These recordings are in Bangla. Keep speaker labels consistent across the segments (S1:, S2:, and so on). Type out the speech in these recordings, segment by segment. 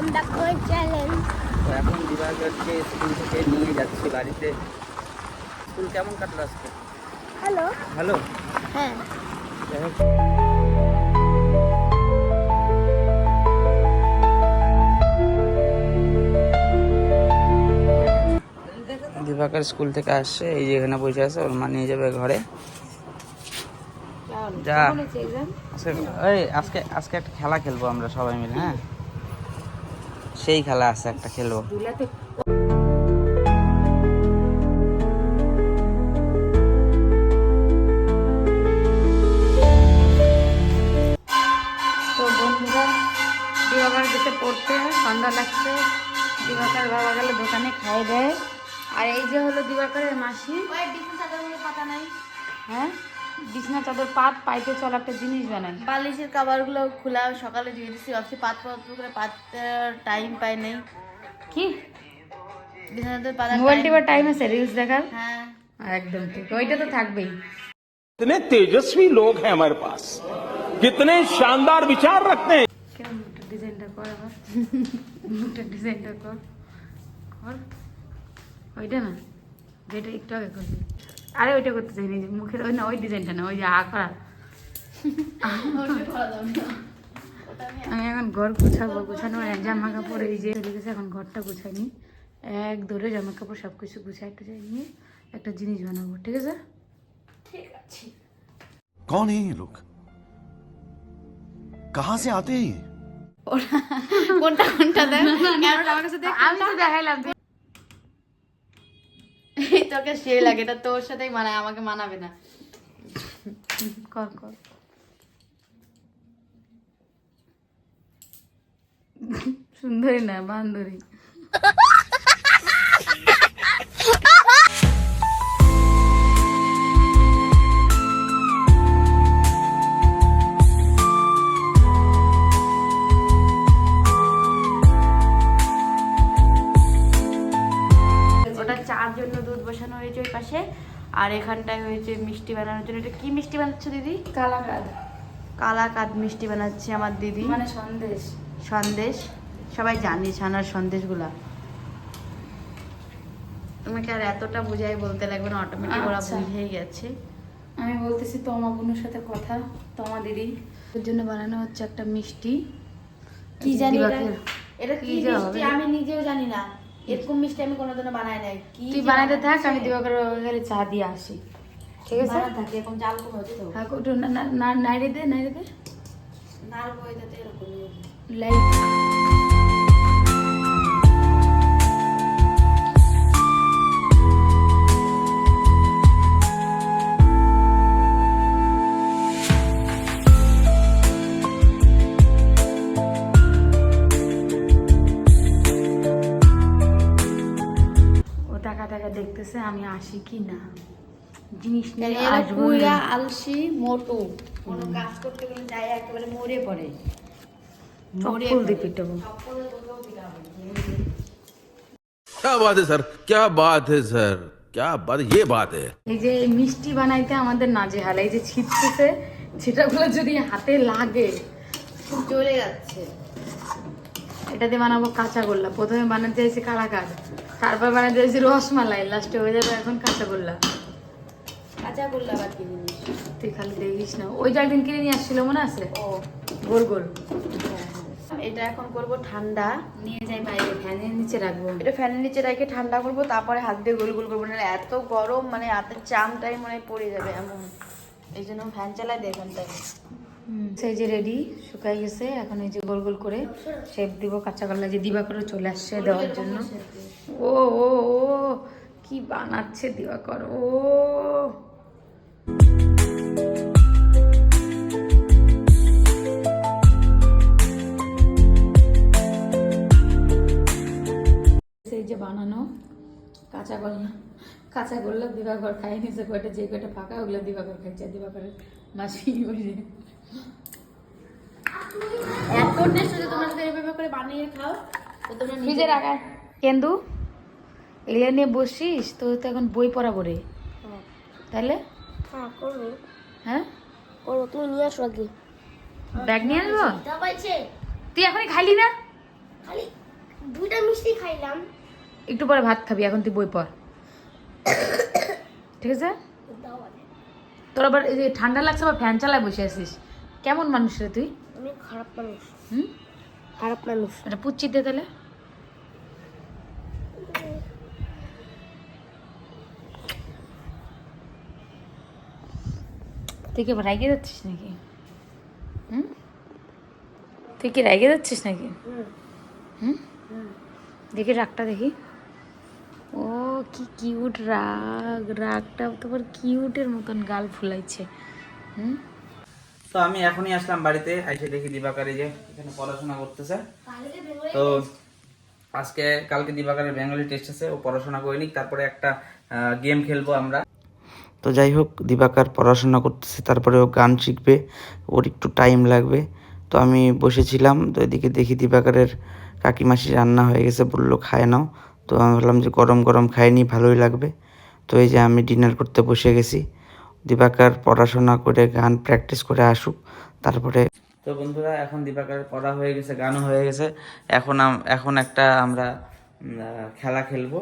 S1: আমরা কই চ্যালেঞ্জ।
S2: তো এখন দিবাকরকে স্কুল থেকে নিয়ে যাচ্ছি বাড়িতে। স্কুল কেমন কাটলো আজকে?
S1: হ্যালো
S2: ভালো।
S1: হ্যাঁ
S2: দিবাকর স্কুল থেকে আসছে, এই যে এখানে বসে আছে, ওর মা নিয়ে যাবে ঘরে। যা আজকে আজকে একটা খেলা খেলবো আমরা সবাই মিলে। হ্যাঁ, সেই খেলা আছে, একটা খেলবো।
S3: তো বন্ধুরা, দিবাকর গেছে পড়তে, সন্ধ্যা লাগছে। দিবাকর বাবা গেলে দোকানে খাই দেয়। আর এই যে হলো দিবাকরের মাসি।
S4: পাতা নাই,
S3: হ্যাঁ, বিছনা চাদর পাত পাইতে চল একটা জিনিস বানাই।
S4: বালিশের কাভারগুলো খোলা সকালে দিয়ে দিচ্ছি, ভাবছি পাত করে পাতার টাইম পাই নাই।
S3: কি
S4: বিছানাতে পাতা
S3: মোবাইল টিপার টাইম আছে রিলস দেখার?
S4: হ্যাঁ,
S3: একদম ঠিক, ওইটা তো থাকবেই।
S5: कितने तेजस्वी लोग हैं हमारे पास, कितने शानदार विचार रखते हैं।
S3: কেমন মুখটা ডিজাইনটা কর, আবার মুখটা ডিজাইনটা কর কর। ওইটা না, যেটা একটু আগে করবি। আরে ওইটা করতে চাইনি, যে মুখের ওই না, ওই ডিজাইনটা না, ওই যে করা। আমি এখন ঘর গুছাবো, গুছানো জামা কাপড় এই যে রেখেছে, এখন ঘরটা গুছাইনি। এক দৌড়ে জামা কাপড় সব কিছু গুছাই টুছাই নিয়ে একটা জিনিস বানাবো। ঠিক আছে?
S4: ঠিক আছে।
S6: कौन है ये लोग, कहाँ से आते हैं ये?
S4: কোনটা কোনটা দেখ, ক্যামেরাটা আমার কাছে দেখ।
S3: আমি তো দেখাইলাম।
S4: এই তোকে সে লাগে, এটা তোর সাথেই মানায়, আমাকে মানাবে না।
S3: কর কর। সুন্দরী না, বান্দরী।
S4: ওটা চার জন্য দুধ বসানো হয়েছে ওই পাশে, আর এখানটায় হয়েছে মিষ্টি বানানোর জন্য। এটা কি মিষ্টি বানাচ্ছ দিদি?
S3: কালাকাদ।
S4: কালাকাদ মিষ্টি বানাচ্ছে আমার দিদি,
S3: মানে সন্দেশ।
S4: সন্দেশ। সবাই জানি ছানার সন্দেশগুলা, তোমাকে আর এতটা বুঝাই বলতে লাগবে না, অটোমেটিক ওরা
S3: আচ্ছা।
S4: বুঝেই গেছে।
S3: আমি বলতেছি তোমা বোনের সাথে কথা, তোমা দিদি ওর জন্য বানানো হচ্ছে একটা মিষ্টি।
S4: কি জানি এটা?
S3: দিবাকর।
S4: এটা কি
S3: কি যে
S4: মিষ্টি
S3: হবে?
S4: আমি নিজেও জানি না, এরকম মিষ্টি আমি কোনোদিনও বানাই নাই। কি
S3: তুই
S4: যে
S3: বানাইতে থাক,
S4: বানাচ্ছে?
S3: আমি দিবাকর গেলে চা দিয়ে আসি। ঠিক আছে?
S4: বানাতে থাকি, এখন জাল কমেছে তো।
S3: হ্যাঁ, একটু নাইরে দে, নাইরে দে।
S4: নাড় বই দিতে এরকমই।
S3: লাইট। ও টাকা টাকা দেখতেছে আমি আসি কি না, জিনিস নিয়ে
S4: এরা
S3: আসবো।
S4: পুরা আলসি মোটু, কোনো কাজ করতে গেলে যায় একেবারে মরে পড়ে।
S3: চপ্পল দিয়ে পিটাবো।
S6: क्या बात है सर, क्या बात है सर, क्या बात, ये बात है।
S3: এই যে মিষ্টি বানাইতে আমাদের নাজেহাল, এই যে ছিটতেছে, ছিটাগুলো যদি হাতে লাগে।
S4: চলে যাচ্ছে।
S3: এটা দিয়ে বানাবো কাঁচাগোল্লা। প্রথমে বানাতে চাইছি কালাকাদ, তারপর বানাতে চাইছি রসমালাই, লাস্টে হয়ে যাবে এখন কাঁচাগোল্লা।
S4: কাঁচা করলে আবার কি জিনিস?
S3: তুই খালি দেখিস না, ওই যে একদিন কিনে নিয়ে আসছিল মনে আছে,
S4: ও
S3: গোল গোল।
S4: এটা এখন করব ঠান্ডা,
S3: নিয়ে যাই বাইরে, ফ্যানের নিচে রাখবো।
S4: এটা ফ্যানের নিচে রেখে ঠান্ডা করব, তারপরে হাত দিয়ে গোল গোল করবো, না এত গরম মানে হাতের চামটাই মনে হয় পড়ে যাবে এমন। এই জন্য ফ্যান চালাই দিয়ে এখানটায়।
S3: সেই যে রেডি শুকাই গেছে, এখন এই যে গোল গোল করে শেপ দিব। কাঁচাগোল্লা যে দিবাকর চলে আসছে দেওয়ার জন্য। ও ও ও কি বানাচ্ছে দিবাকর, ও সেই যে বানানো কাঁচাগোল্লা দিবাকর খাই নিছে কয়টা, যে কয়টা ফাঁকা ওগুলো দিবাকর খাইছে। দিবাকরের মাসি বসে
S4: এত টেস্ট যদি তোমরা যদি এভাবে করে বানিয়ে খাও তো তোমরা
S3: ফ্রিজে রাখা। কেন্দু এগুলো নিয়ে বসিস, তো তো এখন বই পড়াবো রে, তাহলে
S1: হ্যাঁ করবো,
S3: হ্যাঁ
S1: করবো। তুমি নিয়ে আসো আগে।
S3: ব্যাগ নিয়ে আসবো?
S1: পাইছে
S3: তুই এখনই খাইলি না?
S1: খালি 2টা মিষ্টি খাইলাম।
S3: একটু পরে ভাত খাবি, এখন তুই বই পড়, ঠিক আছে?
S1: দাও আগে।
S3: তোর আবার এই যে ঠান্ডা লাগছে বা ফ্যান চালায় বসে আছিস, কেমন মানুষ রে তুই?
S1: আমি খারাপ মানুষ।
S3: হুম,
S1: খারাপ মানুষ।
S3: এটা পুচ্ছি দে তাহলে। তুই কি রাগে যাচ্ছিস নাকি? হুম, তুই কি রাগে যাচ্ছিস নাকি? হুম, দেখি রাগটা দেখি। ও কি কিউট রাগ, রাগটা তোমার কিউটের মতন গাল ফুলাইছে। হুম,
S2: তো আমি এখনই আসলাম বাড়িতে, এসে দেখি দিবাকর এই যে এখানে পড়াশোনা করতেছে। তো কালকে দিবাকরের বেঙ্গলি টেস্ট আছে, ও পড়াশোনা করে নিক, তারপরে একটা গেম খেলবো আমরা। তো যাই হোক, দিবাকর পড়াশোনা করতেছে, তারপরে ও গান শিখবে, ওর একটু টাইম লাগবে। তো আমি বসেছিলাম, তো এদিকে দেখি দিবাকরের কাকিমাসি রান্না হয়ে গেছে, বললো খায় নাও। তো আমি ভাবলাম যে গরম গরম খাইনি, ভালোই লাগবে। তো এই যে আমি ডিনার করতে বসে গেছি। দিবাকর পড়াশোনা করে গান প্র্যাকটিস করে আসুক, তারপরে। তো বন্ধুরা, এখন দিবাকরের পড়া হয়ে গেছে, গানও হয়ে গেছে, এখন একটা আমরা খেলা খেলবো।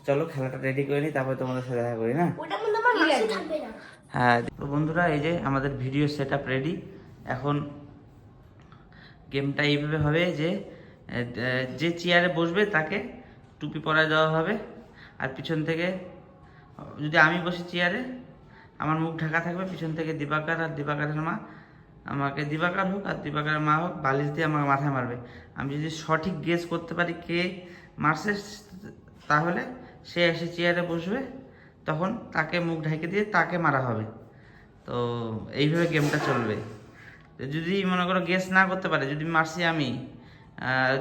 S2: চলো খেলাটা রেডি করে নিই, তারপরে তোমাদের সাথে দেখা করি না?
S1: ওটা মনে আমার মাসি থাকবে না।
S2: হ্যাঁ, তো বন্ধুরা এই যে আমাদের ভিডিও সেট আপ রেডি। এখন গেমটা এইভাবে হবে যে যে চেয়ারে বসবে তাকে টুপি পরায় দেওয়া হবে, আর পিছন থেকে যদি আমি বসি চেয়ারে, আমার মুখ ঢাকা থাকবে, পিছন থেকে দিবাকর আর দিবাকরের মা আমাকে, দিবাকর হোক আর দিবাকরের মা হোক, বালিশ দিয়ে আমাকে মাথায় মারবে। আমি যদি সঠিক গেস করতে পারি কে মারছে, তাহলে সে এসে চেয়ারে বসবে, তখন তাকে মুখ ঢেকে দিয়ে তাকে মারা হবে। তো এইভাবে গেমটা চলবে। যদি মনে করো গেস না করতে পারে, যদি মারছি আমি,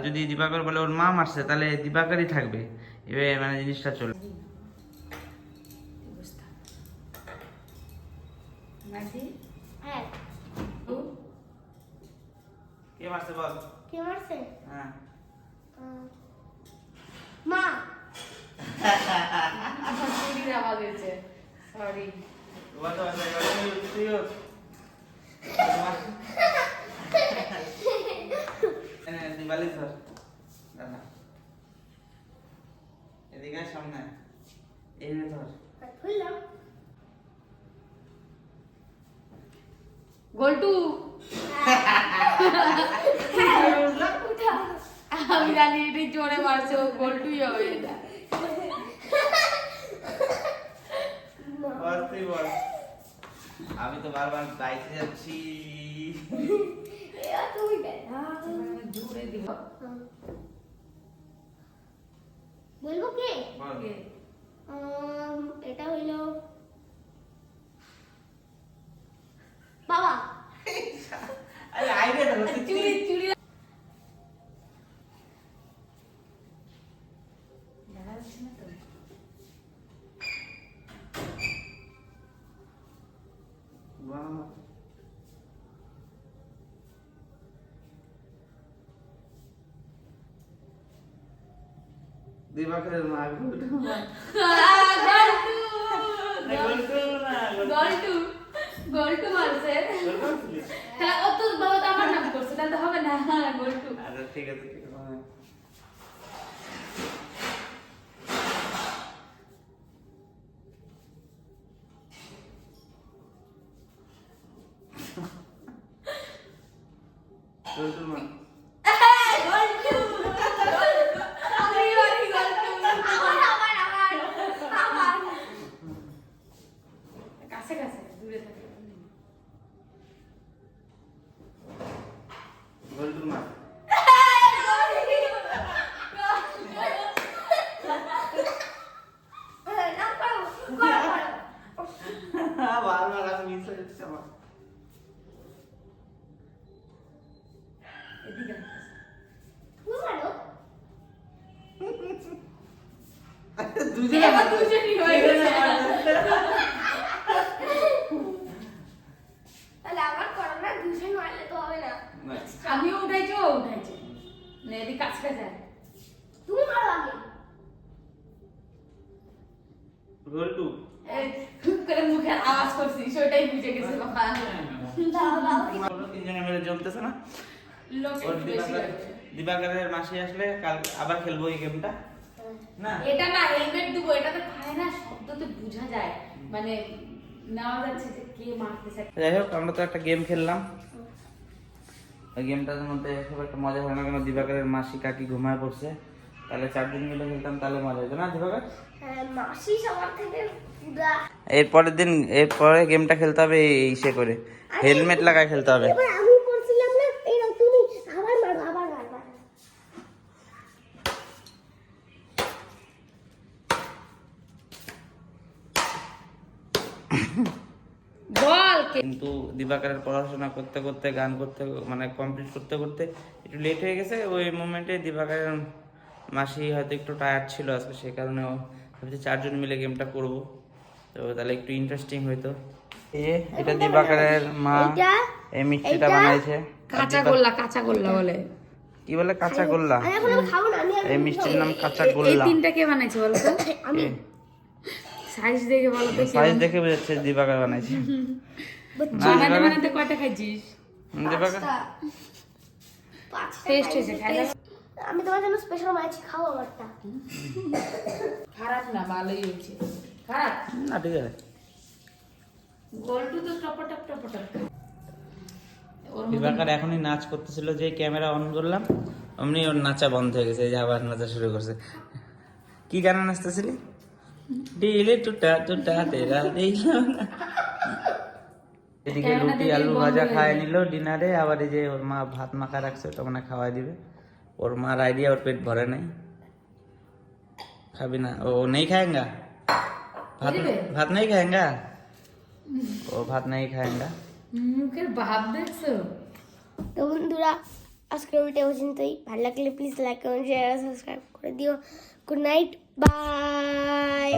S2: যদি দিবাকর বলে ওর মা মারছে, তাহলে দিবাকরই থাকবে। এভাবে মানে জিনিসটা চলবে।
S1: হ্যাঁ।
S2: কে মারছে বল?
S1: কে মারছে?
S2: হ্যাঁ,
S1: মা।
S3: আওয়াজ হয়েছে, সরি।
S2: এদিকে সামনে এইভাবে ধর।
S1: খুললাম।
S3: গোলটু, আমি জানি এটি জোরে মারছে, ও গোলটুই হবে এটা।
S2: আমি তো বারবার বাইতে যাচ্ছি।
S1: তুমি দেখ।
S3: জোরে দিব।
S1: বলবো কে?
S2: বল।
S1: এটা হইল বাবা।
S2: আরে আইডিয়া দাও।
S3: চুরি চুরি দেখা যাচ্ছে না তো?
S2: দিবাকরের মা
S3: গোলটু মারছে। হ্যাঁ, ও তোর বাবা তো আমার নাম করছে, তাহলে তো হবে না। হ্যাঁ, গোলটু।
S2: আচ্ছা ঠিক আছে, ঠিক আছে। গোলটুর মা।
S3: কাছে কাছে, দূরে থাকে।
S2: গোলটুর মা। বারবার আমি মিস হয়ে যাচ্ছে আমার।
S3: এদিকে
S1: তুমি মারো।
S2: দুজনে
S3: দুজনই হয়ে গেছে।
S1: তাহলে আমার করোনা দুজন মারলে তো হবে না।
S3: আমিও উঠাইছি, ও উঠাইছে। না, এদিকে কাছে কাছে।
S1: তুমি মারো আগে।
S2: গোলটু।
S3: এই খুব করে মুখে আওয়াজ করছিস, ওটাই বুঝে গেছে বাবা।
S1: দাও দাও।
S2: তিনজনে মিলে জমতেছে না?
S3: লোক
S2: ওর
S3: একটু বেশি
S2: দিবাকর
S3: লাগছে।
S2: দিবাকরের মাসি আসলে কাল আবার খেলবো এই গেমটা না।
S3: এটা না হেলমেট দেবো, এটাতে খায় না, শব্দতে বোঝা যায়, মানে নেওয়া যাচ্ছে যে কে মারতেছে।
S2: যাই হোক আমরা তো একটা গেম খেললাম, ওই গেমটার মধ্যে খুব একটা মজা হয় না, কেন দিবাকরের মাসি কাকি ঘুমায় পড়ছে, তাহলে 4 দিন মিলে খেলতাম তাহলে মজা হতো না দিবাকর?
S1: হ্যাঁ, মাসি সবার থেকে পুরা।
S2: এরপরে গেমটা খেলতে হবে ইসে করে, হেলমেট লাগায় খেলতে হবে।
S1: এবার আমি করছিলাম না, এই নাও তুমি আবার মারো, আবার মারবা।
S3: বল
S2: কিন্তু দিবাকরের পড়াশোনা করতে করতে গান করতে মানে কমপ্লিট করতে করতে একটু লেট হয়ে গেছে। ওই মোমেন্টে দিবাকরের মাসি হয়তো একটু টায়ার্ড ছিল আজকে, সেই কারণে ভাবছি 4 জন মিলে গেমটা করব, তো তাহলে একটু ইন্টারেস্টিং হইতো। এটা দিবাকরের মা এই মিষ্টিটা বানাইছে।
S3: কাঁচা গোল্লা বলে।
S2: কি বলে? কাঁচা গোল্লা।
S1: আমি এখন খাবো না, আমি আর
S2: এই মিষ্টির নাম কাঁচা
S3: এই
S2: গোল্লা।
S3: 3টা কে বানাইছে বলো তো? সাইজ দেখে বলো তো।
S2: সাইজ দেখে বুঝাচ্ছে দিবাকর বানাইছে।
S3: বানাতে বানাতে কয়টা খাইছিস?
S2: দিবাকর
S1: 5টা
S3: টেস্ট হয়েছে, খাইলে
S1: আমি তোমার জন্য স্পেশাল মাছ খাও আমারটা।
S3: খারাপ না, ভালোই হয়েছে। খারাপ
S2: না, ঠিক আছে।
S3: গোলটু তো টপ টপ
S2: দিবাকর এখনই নাচ করতেছিল, যে ক্যামেরা অন করলাম অমনি ওর নাচা বন্ধ হয়ে গেছে, এই যে আবার নাচা শুরু করছে। কি গান নাচতেছিলি? ডিলে টুটা টুটা তেরা দিলাম না। এদিকে রুটি আলু ভাজা খায় নিল ডিনারে, আবার এই যে ওর মা ভাত মাখা রাখছে, তখন খাওয়াই দিবে। ওর মার আইডিয়া, ওর পেট ভরে নাই, খাবি না? ও নেই খাएगा ভাত नहीं खाएगा, ও ভাত नहीं खाएगा।
S3: মুখের ভাব দেখছো?
S1: তো বন্ধুরা, আজকের ভিডিও পর্যন্তই। ভালো লাগলে please like comment share subscribe করে দিও। Good night, by.